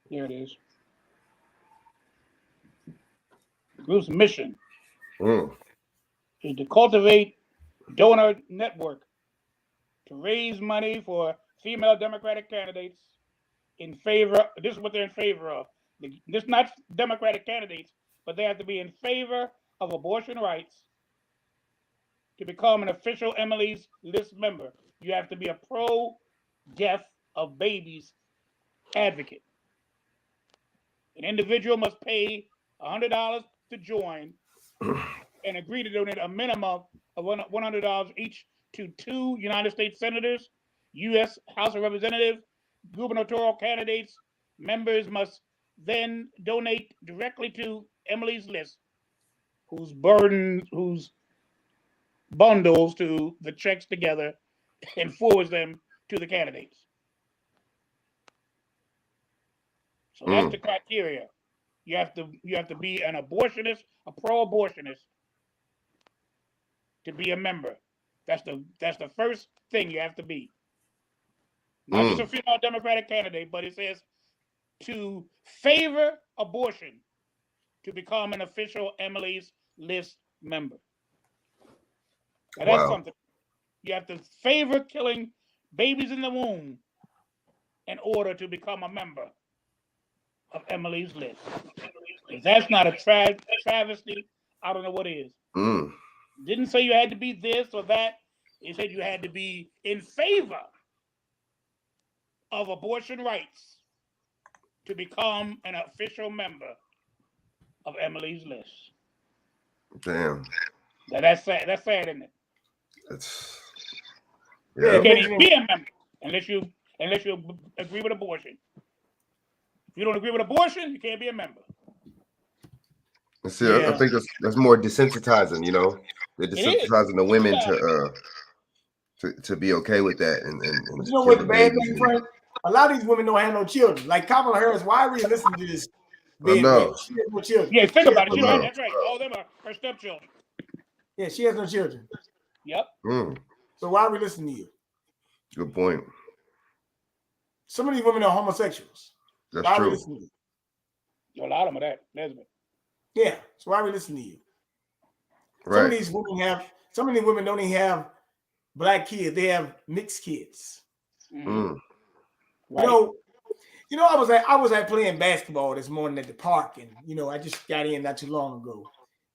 Here it is. The group's mission is to cultivate donor network to raise money for female Democratic candidates in favor. This is what they're in favor of. This is not Democratic candidates, but they have to be in favor of abortion rights. To become an official Emily's List member, you have to be a pro-death of babies advocate. An individual must pay $100 to join and agree to donate a minimum of $100 each to 2 United States senators, U.S. House of Representatives, gubernatorial candidates. Members must then donate directly to Emily's List, whose bundles to the checks together and forwards them to the candidates. So that's the criteria. You have to be an abortionist, a pro-abortionist, to be a member. That's the first thing you have to be. Not just a female Democratic candidate, but it says to favor abortion to become an official Emily's List member. Now that's something. You have to favor killing babies in the womb in order to become a member of Emily's List. If that's not a travesty, I don't know what is. Didn't say you had to be this or that. It said you had to be in favor of abortion rights to become an official member of Emily's List. Damn. Now that's sad. That's sad, isn't it? Yeah. You can't even be a member unless you agree with abortion. If you don't agree with abortion, you can't be a member. See, I think that's more desensitizing. You know, they're desensitizing the women to be okay with that. And you know what the bad thing, Frank? A lot of these women don't have no children. Like Kamala Harris, why are we listening to this? I know. She has no children. Yeah, think about it. That's right. All of them are her stepchildren. Yeah, she has no children. Yep. So why are we listening to you? Good point. Some of these women are homosexuals. That's why true. Are we listening to you? A lot of them are that, lesbian. Yeah. So why are we listening to you? Right. Some of these women don't even have black kids. They have mixed kids. Right. You know, I was at playing basketball this morning at the park, and I just got in not too long ago.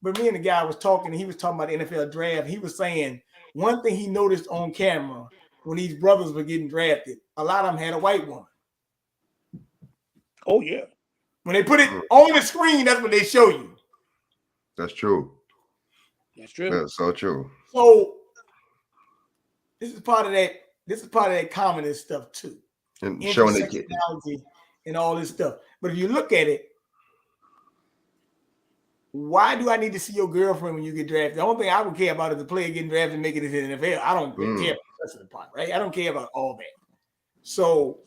But me and the guy was talking, and he was talking about the NFL draft. He was saying one thing he noticed on camera when these brothers were getting drafted, a lot of them had a white woman. Oh, yeah. When they put it on the screen, that's what they show you. That's true. That's true. That's so true. So this is part of that. This is part of that communist stuff too. And showing it and all this stuff. But if you look at it, why do I need to see your girlfriend when you get drafted? The only thing I would care about is the player getting drafted and making it to the NFL. I don't care about the rest of the part, right? I don't care about all that. So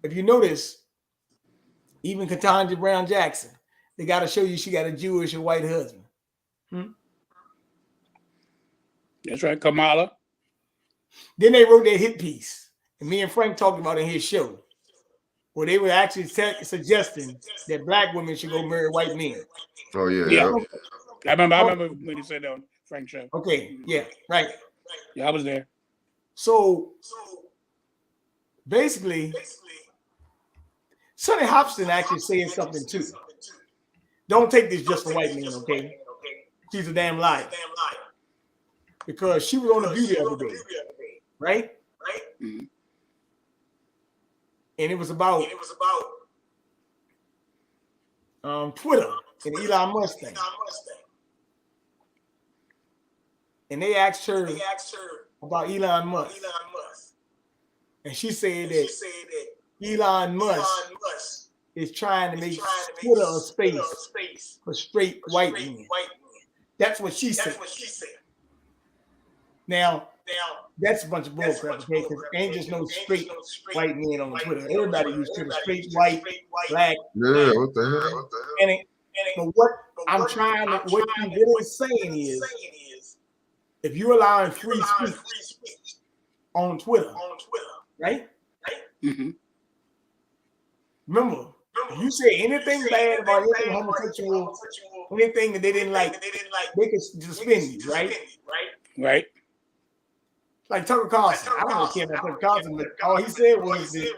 if you notice, even Ketanji Brown Jackson, they got to show you she got a Jewish or white husband. That's right, Kamala. Then they wrote their hit piece, and me and Frank talked about it in his show, where they were actually suggesting that black women should go marry white men. Oh yeah. I remember when you said that on Frank's show. Okay, yeah, right. Yeah, I was there. So basically, Sonny Hopson actually saying something too. Don't take this just for white men, okay? She's a damn liar. Because she was on the View the other day, right? Mm-hmm. And it was about Twitter and Elon Musk thing. And they asked her about Elon Musk. And she said that Elon Musk is trying to make Twitter a space for straight white men. That's what she said. Now, that's a bunch of bullcrap, okay? Because ain't just no straight white men on Twitter. Everybody uses Twitter, straight white, black. Yeah, what the hell? But what I'm trying to, what you really saying is, if you're allowing free speech on Twitter, right? Mm-hmm. Remember, if you say anything bad about anything homosexual, anything that they didn't like, they could suspend you, right? Right. Like Tucker Carlson. I don't really care about Tucker Carlson, but all he said was that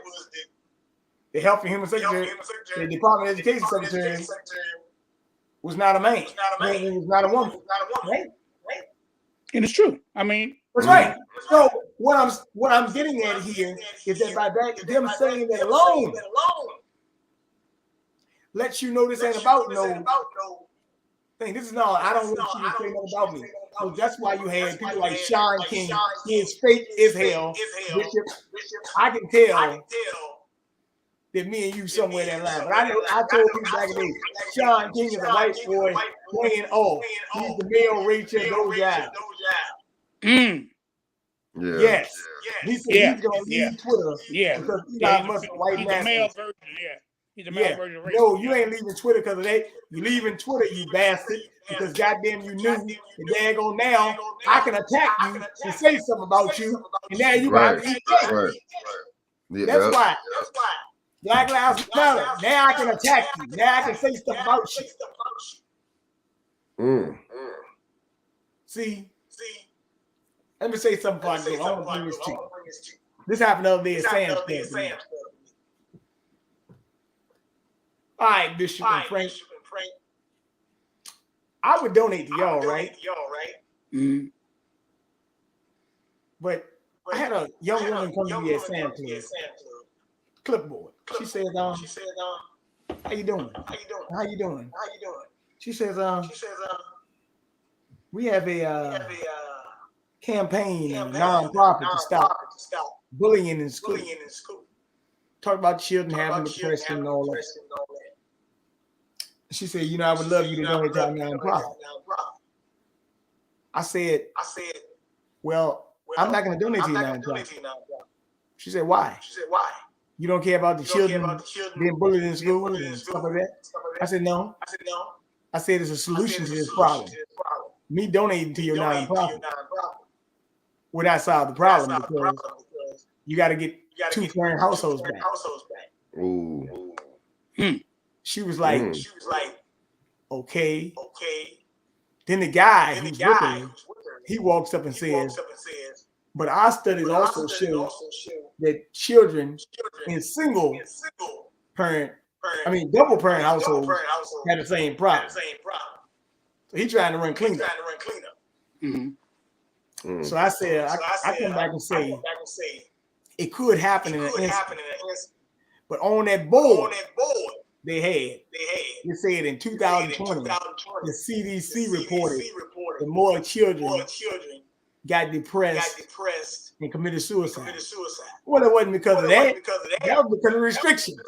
the Health and Human Secretary, the Department of Education Secretary, was not a man. He was not a woman. Right? And it's true. I mean, that's right. So what I'm getting at here is that by them saying that alone lets you know this ain't about no thing. This is no, I don't want you to say nothing about me. So that's why you had people like Sean King, he is fake as hell. Bishop, I can tell that me and you somewhere in that line. But I know I told you back in the day, Sean King is a white boy playing off. He's the male Rachel Doja. Yeah. Yes. He said he's gonna leave Twitter because Elon Musk a white he's man. a male version, He's a male Yeah. version of racism. No, you ain't leaving Twitter because of that. You leaving Twitter, you bastard, because goddamn you knew the daggone now I can attack you and say something about you, and now you gonna have to eat that. Right. Yeah, That's why. Black Lives Matter. Now I can attack you. Now I can say stuff about you. See, let me say something before I go. I want to bring this to you. This happened the other day at Sam's Club. All right, Bishop and Frank. I would donate to y'all, right? Mm-hmm. But I had a young woman come to me at Sam's Club. Clipboard. She says, how you doing? How you doing? She says, we have a campaign and nonprofit to stop bullying in school. Talk about children having depression and all that. She said, I would love you to donate to our nonprofit. I said, well, I'm not going to donate to your nonprofit. She said, why? You don't care about the children being bullied in school and stuff like that? I said, no. I said, it's a solution to this problem. Me donating to your nonprofit would not solve the problem because you got to get two-parent households back. Ooh. She was like, okay. Then the guy who's with her, he walks up and says, but our studies also show that children in double parent households have the same problem. So he's trying to run cleanup. So I said, I come back and say, it could happen in an instant. But on that board they said in 2020, the CDC reported that more children got depressed and committed suicide. Well, it wasn't because of that. That was because of restrictions.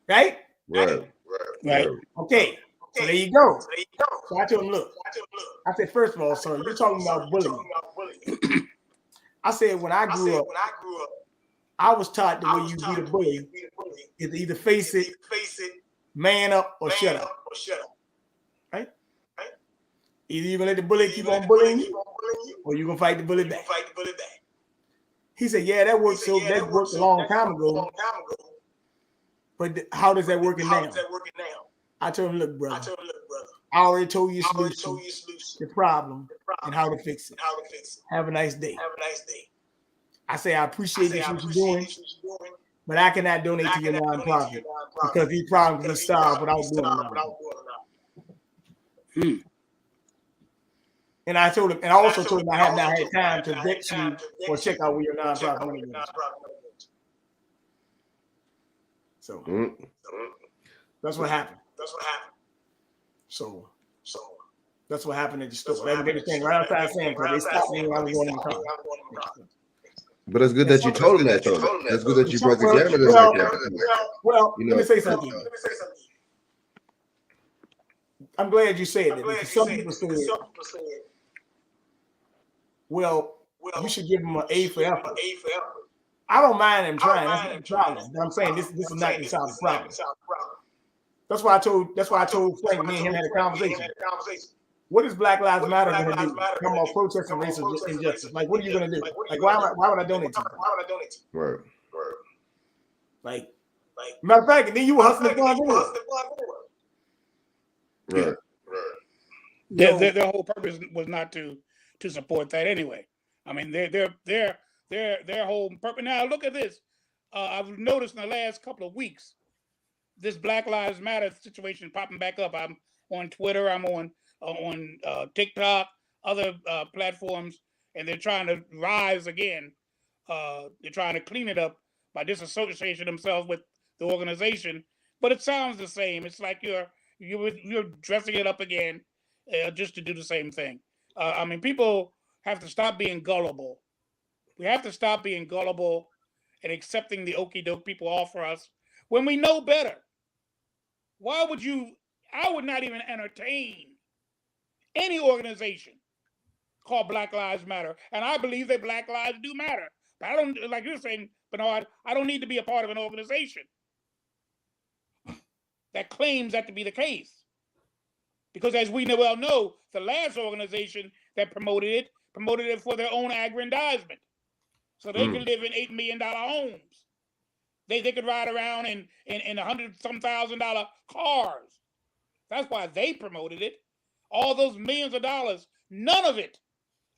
Right? Right. Okay. So there you go. So I told him, look. I said, first of all, sir, you're talking about bullying. I said, when I grew up, I was taught the way you beat a bully is to either face it, man up, or shut up. Right? Either you're going to let the bully keep on bullying you, or you're going to fight the bully back. He said, yeah, that worked. So that worked a long time ago. But how does that work now? I told him, look, brother, I already told you the problem and how to fix it. Have a nice day. I say, I appreciate what you're doing, but I cannot donate to your nonprofit because these problems can be solved without doing it. And I told him, and I also told him I have not had time to vet you or check out where your nonprofit money goes. So that's what happened. So that's what happened at the store. Everything right outside Sam Club. They stopped me when I was going in the car. But it's good that you told him that, though. That's good that you broke it down to this like that. Well, let me say something. I'm glad you said that because some people said, well, you should give them an A for effort. I don't mind them trying. That's not the problem. But I'm saying this is not the solve the problem. That's why I told Frank, me and him had a conversation. What is Black Lives Matter going to do? Come on, protesting racial injustice. Like, what are you going to do? Like, why would I donate to you? Right. Like, matter of fact, then you were hustling for Right. Their whole purpose was not to support that anyway. I mean, their whole purpose. Now look at this. I've noticed in the last couple of weeks, this Black Lives Matter situation popping back up. I'm on Twitter. I'm on TikTok, other platforms, and they're trying to rise again. They're trying to clean it up by disassociating themselves with the organization. But it sounds the same. It's like you're dressing it up again just to do the same thing. I mean, people have to stop being gullible. We have to stop being gullible and accepting the okie doke people offer us when we know better. Why would you? I would not even entertain any organization called Black Lives Matter. And I believe that Black lives do matter. But I don't, like you're saying, Bernard, I don't need to be a part of an organization. that claims that to be the case. Because as we well know, the last organization that promoted it for their own aggrandizement. So they could live in $8 million homes. They could ride around in $100,000 cars. That's why they promoted it. All those millions of dollars, none of it,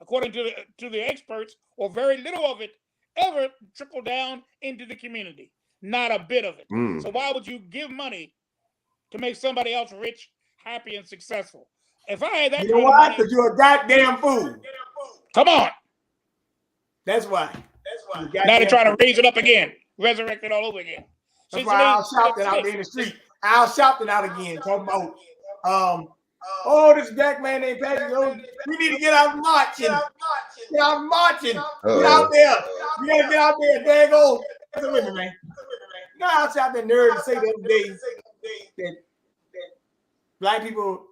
according to the experts, or very little of it, ever trickled down into the community. Not a bit of it. So why would you give money to make somebody else rich, happy, and successful? If I had that you know why? Because you're a goddamn fool. Come on. That's why. Now they're trying to raise it up again, resurrect it all over again. That's why I'll shout that out there in the street. I'll shout that out again. Talking about, this black man named Patrick. We need to get out marching. Get out marching. Get out there. We gotta get out there. There you go. Listen with me, man. You know, I was out there nerd to say the other day that black people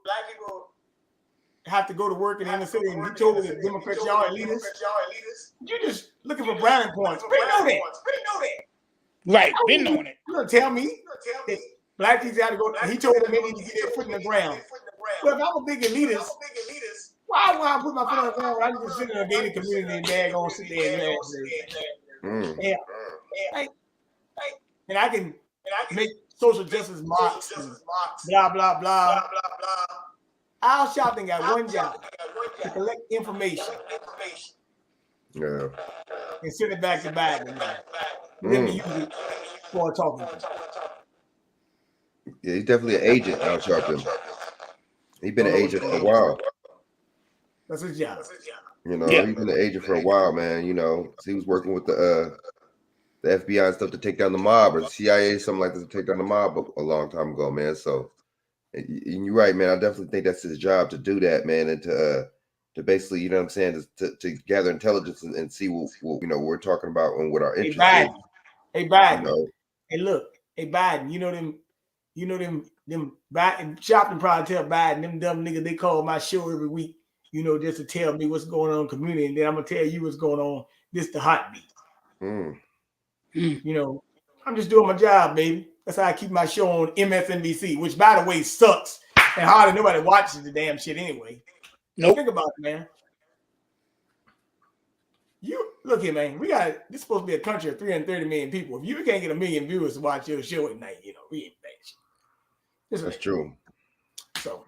have to go to work in the inner city, and he told the Democrats, y'all elitists. You're just looking for brownie points. We know that. Right, been knowing it. You're gonna tell me that black people got to go. He told them they need to get their foot in the ground. But if I'm a big elitist, why would I put my foot on the ground when I can just sit in a gated community and daggone sit there and laugh? Yeah. And I can make social justice marks and blah, blah, blah. Our shopping got one job, to collect information. Yeah. And send it back to Biden. Then use it for a talking point. Yeah, he's definitely an agent, Al Sharpton. He's been an agent for a while. That's his job. You know, he's been an agent for a while, man. You know, so he was working with the FBI and stuff to take down the mob, or the CIA, something like that, to take down the mob a long time ago, man. So, and you're right, man. I definitely think that's his job to do that, man, and to basically, you know what I'm saying, to gather intelligence and see what you know we're talking about and what our interest is. Hey Biden. You know? Hey look, hey Biden. You know them Biden shopping probably tell Biden, them dumb niggas, they call my show every week, you know, just to tell me what's going on in the community, and then I'm gonna tell you what's going on. This the hot beat. You know, I'm just doing my job, baby. That's how I keep my show on MSNBC, which by the way sucks, and hardly nobody watches the damn shit anyway. Nope. Think about it, man. You look here, man. This is supposed to be a country of 330 million people. If you can't get 1 million viewers to watch your show at night, you know, we ain't bad shit. That's true. So,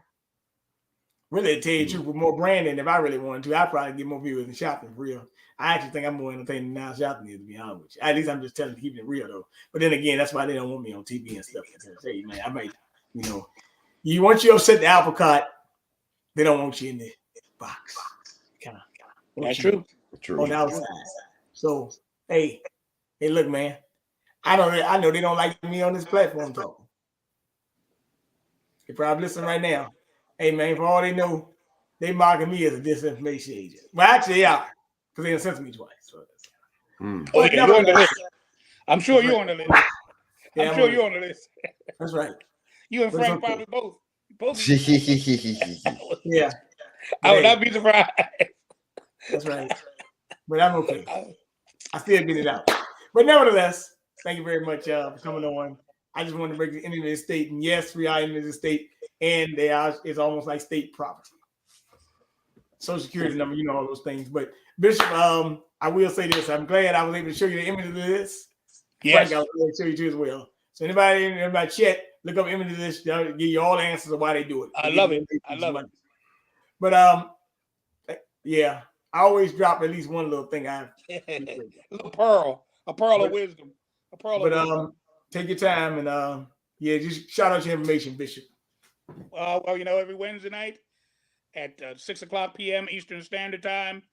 really, to tell you the truth, with more branding, if I really wanted to, I'd probably get more viewers than shopping for real. I actually think I'm more entertaining now shopping is, to be honest with you. At least I'm just telling you, keeping it real though. But then again, that's why they don't want me on TV and stuff. I tell you, man, I might, you know, once you upset the apple cart, they don't want you in the box. Kind of. That's true. On the outside. So, hey, look, man. I know they don't like me on this platform talking. They probably listen right now. Hey, man, for all they know, they marking me as a disinformation agent. Well, actually, they are, because they done censored me twice. So you're on the list. I'm sure you're on the list. Yeah, I'm sure you're on the list. That's right. You and Frank probably both. Yeah. I would not be surprised. That's right. But I'm okay. I still get it out. But nevertheless, thank you very much for coming on. I just wanted to break the into the state. And yes, we are in the state, and it's almost like state property. Social security number, you know, all those things. But Bishop, I will say this. I'm glad I was able to show you the image of this. Yes. Frank, I will show you too as well. So anybody in my chat, look up image of this. They'll give you all the answers of why they do it. I love it. I love it. But yeah. I always drop at least one little thing. A pearl of wisdom. Take your time and just shout out your information, Bishop. Well, you know, every Wednesday night at 6:00 p.m. Eastern Standard Time,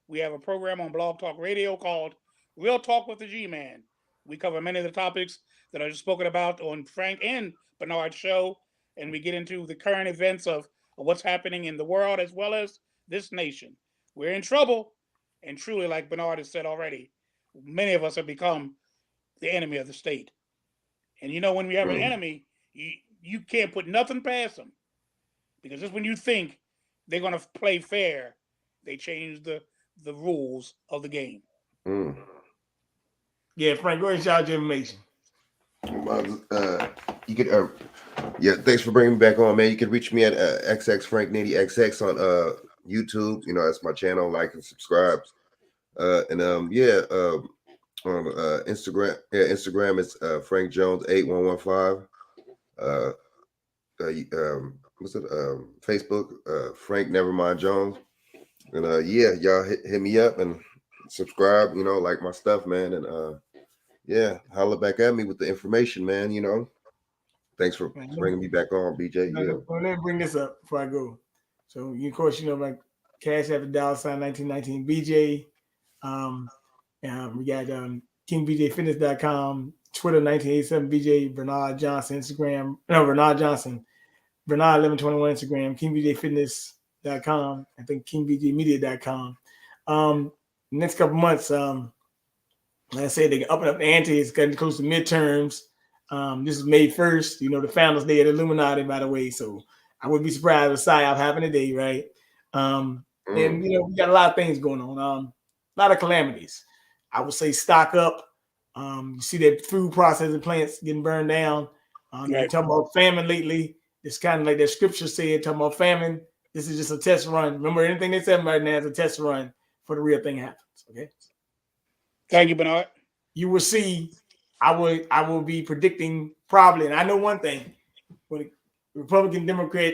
we have a program on Blog Talk Radio called Real Talk with the G-Man. We cover many of the topics that are spoken about on Frank and Bernard's show, and we get into the current events of what's happening in the world as well as this nation. We're in trouble, and truly, like Bernard has said already, many of us have become the enemy of the state. And you know, when we have an enemy, you can't put nothing past them, because just when you think they're going to play fair, they change the rules of the game. Yeah, Frank, go ahead and shout out your information. You could Yeah, thanks for bringing me back on, man. You can reach me at XXFrankNittyXX on YouTube. You know, that's my channel. Like and subscribe. And on Instagram. Yeah, Instagram is Frank Jones 8115. What's it? Facebook, Frank Nevermind Jones. And y'all hit me up and subscribe. You know, like my stuff, man. And holler back at me with the information, man. You know. Thanks for bringing me back on, BJ. Yeah. Well, let me bring this up before I go. So, of course, my Cash App $$ 1919 BJ. We got KingBJFitness.com, Twitter 1987 BJ, Bernard Johnson, Instagram. No, Bernard Johnson, Bernard 1121 Instagram, KingBJFitness.com. I think KingBJMedia.com. Next couple months, like I said, they can up the ante. It's getting close to midterms. This is May 1st, the Founders Day of the Illuminati, by the way. So I wouldn't be surprised if PSYOP happened today, right? And we got a lot of things going on. A lot of calamities. I would say stock up. You see that food processing plants getting burned down. You're talking about famine lately. It's kind of like that scripture said, talking about famine. This is just a test run. Remember, anything they said right now is a test run for the real thing happens. Okay. Thank you, Bernard. You will see. I will be predicting probably, and I know one thing: when Republican, Democrat,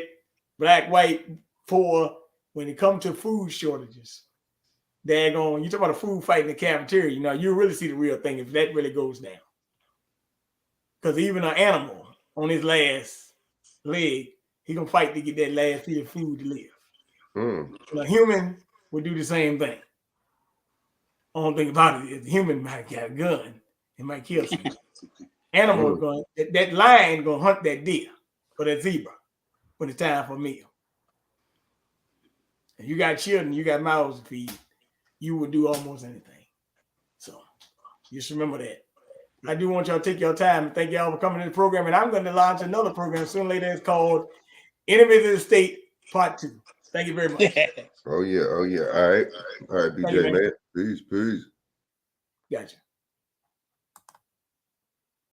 black, white, poor, when it comes to food shortages, you talk about a food fight in the cafeteria. You really see the real thing if that really goes down. Because even an animal on his last leg, he gonna fight to get that last piece of food to live. A human would do the same thing. Only thing about it is the human might get a gun. It might kill someone. Animal going that lion gonna hunt that deer or that zebra when it's time for a meal. And you got children, you got mouths to feed, you would do almost anything. So just remember that. I do want y'all to take your time and thank y'all for coming to the program. And I'm going to launch another program soon later. It's called Enemies of the State Part 2. Thank you very much. Oh yeah. All right, BJ, man. Peace. Gotcha.